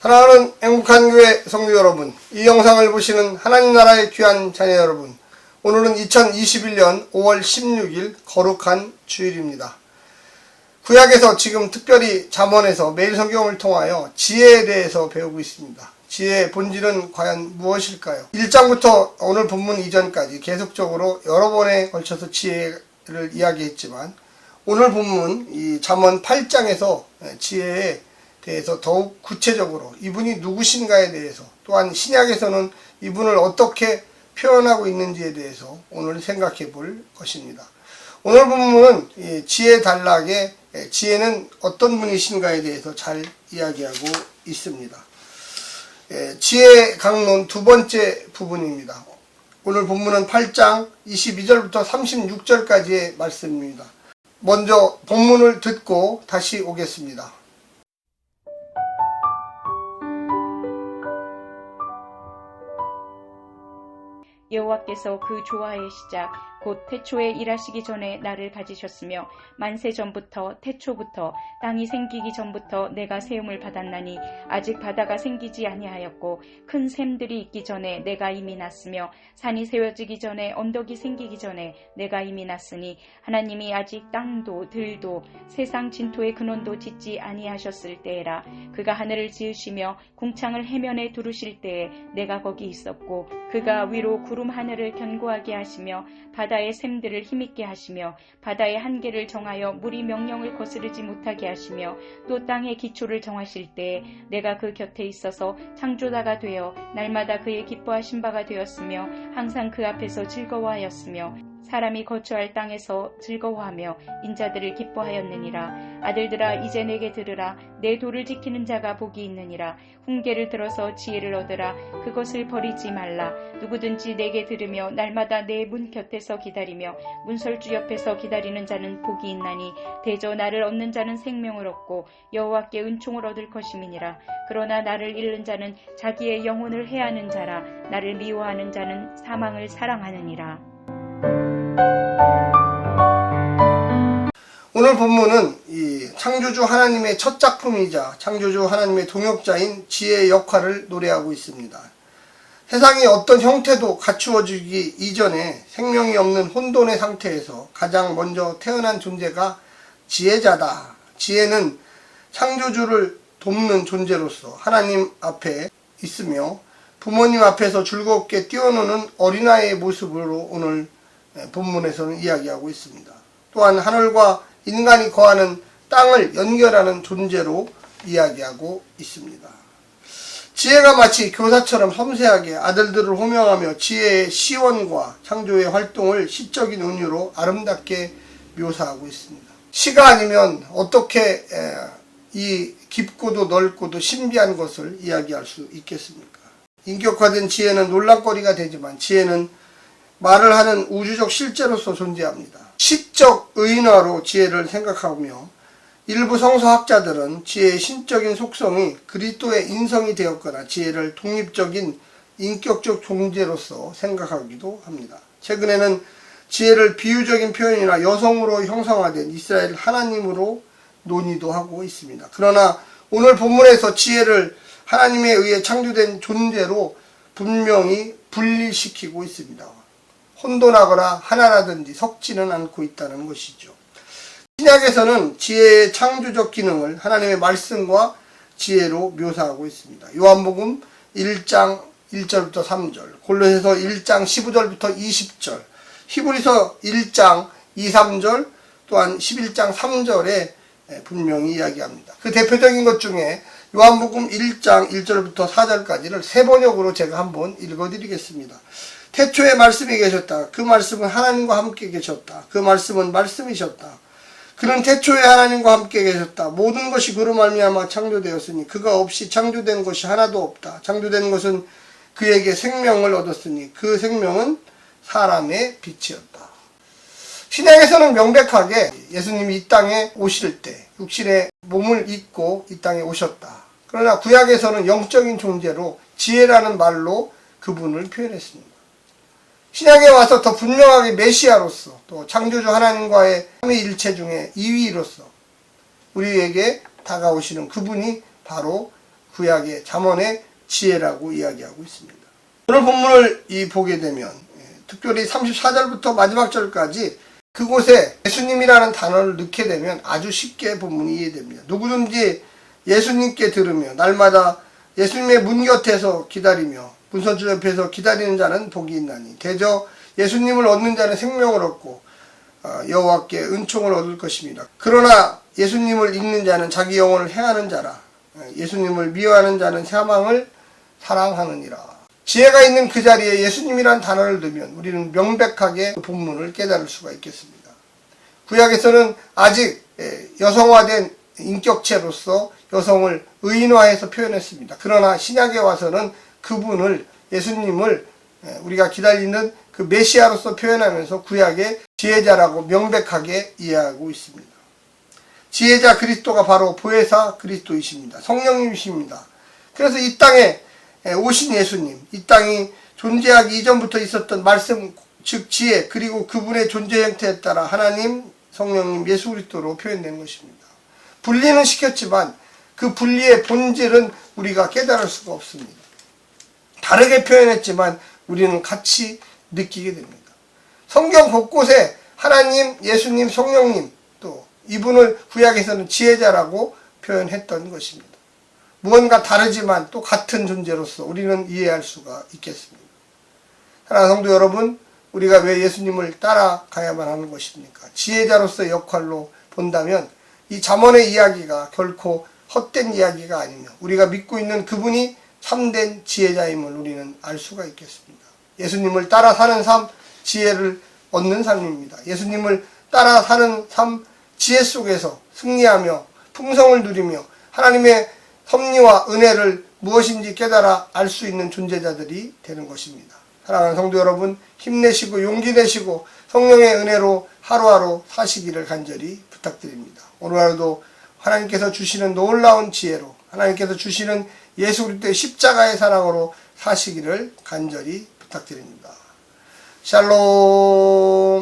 사랑하는 행복한 교회 성도 여러분, 이 영상을 보시는 하나님 나라의 귀한 자녀 여러분, 오늘은 2021년 5월 16일 거룩한 주일입니다. 구약에서 지금 특별히 잠언에서 매일 성경을 통하여 지혜에 대해서 배우고 있습니다. 지혜의 본질은 과연 무엇일까요? 1장부터 오늘 본문 이전까지 계속적으로 여러 번에 걸쳐서 지혜를 이야기했지만 오늘 본문 이 잠언 8장에서 지혜에 대해서 더욱 구체적으로 이분이 누구신가에 대해서, 또한 신약에서는 이분을 어떻게 표현하고 있는지에 대해서 오늘 생각해 볼 것입니다. 오늘 본문은 지혜 단락에 지혜는 어떤 분이신가에 대해서 잘 이야기하고 있습니다. 지혜 강론 두 번째 부분입니다. 오늘 본문은 8장 22절부터 36절까지의 말씀입니다. 먼저 본문을 듣고 다시 오겠습니다. 여호와께서 그 조화의 시작 곧 태초에 일하시기 전에 나를 가지셨으며 만세 전부터 태초부터 땅이 생기기 전부터 내가 세움을 받았나니 아직 바다가 생기지 아니하였고 큰 샘들이 있기 전에 내가 이미 났으며 산이 세워지기 전에 언덕이 생기기 전에 내가 이미 났으니 하나님이 아직 땅도 들도 세상 진토의 근원도 짓지 아니하셨을 때에라. 그가 하늘을 지으시며 궁창을 해면에 두르실 때에 내가 거기 있었고 그가 위로 구름 하늘을 견고하게 하시며 바다의 샘들을 힘있게 하시며 바다의 한계를 정하여 물이 명령을 거스르지 못하게 하시며 또 땅의 기초를 정하실 때에 내가 그 곁에 있어서 창조자가 되어 날마다 그의 기뻐하신 바가 되었으며 항상 그 앞에서 즐거워하였으며 사람이 거처할 땅에서 즐거워하며 인자들을 기뻐하였느니라. 아들들아 이제 내게 들으라. 내 도를 지키는 자가 복이 있느니라. 훈계를 들어서 지혜를 얻으라. 그것을 버리지 말라. 누구든지 내게 들으며 날마다 내 문 곁에서 기다리며 문설주 옆에서 기다리는 자는 복이 있나니 대저 나를 얻는 자는 생명을 얻고 여호와께 은총을 얻을 것임이니라. 그러나 나를 잃는 자는 자기의 영혼을 해하는 자라. 나를 미워하는 자는 사망을 사랑하느니라. 오늘 본문은 이 창조주 하나님의 첫 작품이자 창조주 하나님의 동역자인 지혜의 역할을 노래하고 있습니다. 세상이 어떤 형태도 갖추어지기 이전에 생명이 없는 혼돈의 상태에서 가장 먼저 태어난 존재가 지혜자다. 지혜는 창조주를 돕는 존재로서 하나님 앞에 있으며 부모님 앞에서 즐겁게 뛰어노는 어린아이의 모습으로 오늘 본문에서는 이야기하고 있습니다. 또한 하늘과 인간이 거하는 땅을 연결하는 존재로 이야기하고 있습니다. 지혜가 마치 교사처럼 섬세하게 아들들을 호명하며 지혜의 시원과 창조의 활동을 시적인 은유로 아름답게 묘사하고 있습니다. 시가 아니면 어떻게 이 깊고도 넓고도 신비한 것을 이야기할 수 있겠습니까? 인격화된 지혜는 논란거리가 되지만 지혜는 말을 하는 우주적 실제로서 존재합니다. 시적 의인화로 지혜를 생각하며 일부 성서학자들은 지혜의 신적인 속성이 그리스도의 인성이 되었거나 지혜를 독립적인 인격적 존재로서 생각하기도 합니다. 최근에는 지혜를 비유적인 표현이나 여성으로 형상화된 이스라엘 하나님으로 논의도 하고 있습니다. 그러나 오늘 본문에서 지혜를 하나님에 의해 창조된 존재로 분명히 분리시키고 있습니다. 혼돈하거나 하나라든지 섞지는 않고 있다는 것이죠. 신약에서는 지혜의 창조적 기능을 하나님의 말씀과 지혜로 묘사하고 있습니다. 요한복음 1장 1절부터 3절, 골로새서 1장 15절부터 20절, 히브리서 1장 2, 3절, 또한 11장 3절에 분명히 이야기합니다. 그 대표적인 것 중에 요한복음 1장 1절부터 4절까지를 세 번역으로 제가 한번 읽어드리겠습니다. 태초에 말씀이 계셨다. 그 말씀은 하나님과 함께 계셨다. 그 말씀은 말씀이셨다. 그는 태초에 하나님과 함께 계셨다. 모든 것이 그로 말미암아 창조되었으니 그가 없이 창조된 것이 하나도 없다. 창조된 것은 그에게 생명을 얻었으니 그 생명은 사람의 빛이었다. 신약에서는 명백하게 예수님이 이 땅에 오실 때 육신의 몸을 입고 이 땅에 오셨다. 그러나 구약에서는 영적인 존재로 지혜라는 말로 그분을 표현했습니다. 신약에 와서 더 분명하게 메시아로서 또 창조주 하나님과의 삼위일체 중에 2위로서 우리에게 다가오시는 그분이 바로 구약의 잠언의 지혜라고 이야기하고 있습니다. 오늘 본문을 보게 되면 특별히 34절부터 마지막 절까지 그곳에 예수님이라는 단어를 넣게 되면 아주 쉽게 본문이 이해됩니다. 누구든지 예수님께 들으며 날마다 예수님의 문 곁에서 기다리며 문선주 옆에서 기다리는 자는 복이 있나니 대저 예수님을 얻는 자는 생명을 얻고 여호와께 은총을 얻을 것입니다. 그러나 예수님을 잊는 자는 자기 영혼을 해하는 자라. 예수님을 미워하는 자는 사망을 사랑하느니라. 지혜가 있는 그 자리에 예수님이란 단어를 넣으면 우리는 명백하게 그 본문을 깨달을 수가 있겠습니다. 구약에서는 아직 여성화된 인격체로서 여성을 의인화해서 표현했습니다. 그러나 신약에 와서는 그분을, 예수님을 우리가 기다리는 그 메시아로서 표현하면서 구약의 지혜자라고 명백하게 이해하고 있습니다. 지혜자 그리스도가 바로 보혜사 그리스도이십니다. 성령님이십니다. 그래서 이 땅에 오신 예수님, 이 땅이 존재하기 이전부터 있었던 말씀, 즉 지혜, 그리고 그분의 존재 형태에 따라 하나님, 성령님, 예수 그리스도로 표현된 것입니다. 분리는 시켰지만 그 분리의 본질은 우리가 깨달을 수가 없습니다. 다르게 표현했지만 우리는 같이 느끼게 됩니다. 성경 곳곳에 하나님, 예수님, 성령님, 또 이분을 구약에서는 지혜자라고 표현했던 것입니다. 무언가 다르지만 또 같은 존재로서 우리는 이해할 수가 있겠습니다. 사랑하는 성도 여러분, 우리가 왜 예수님을 따라가야만 하는 것입니까? 지혜자로서의 역할로 본다면 이 잠언의 이야기가 결코 헛된 이야기가 아니며 우리가 믿고 있는 그분이 참된 지혜자임을 우리는 알 수가 있겠습니다. 예수님을 따라 사는 삶, 지혜를 얻는 삶입니다. 예수님을 따라 사는 삶, 지혜 속에서 승리하며 풍성을 누리며 하나님의 섭리와 은혜를 무엇인지 깨달아 알 수 있는 존재자들이 되는 것입니다. 사랑하는 성도 여러분, 힘내시고 용기 내시고 성령의 은혜로 하루하루 사시기를 간절히 부탁드립니다. 오늘 하루도 하나님께서 주시는 놀라운 지혜로, 하나님께서 주시는 예수 그리스도의 십자가의 사랑으로 사시기를 간절히 부탁드립니다. 샬롬.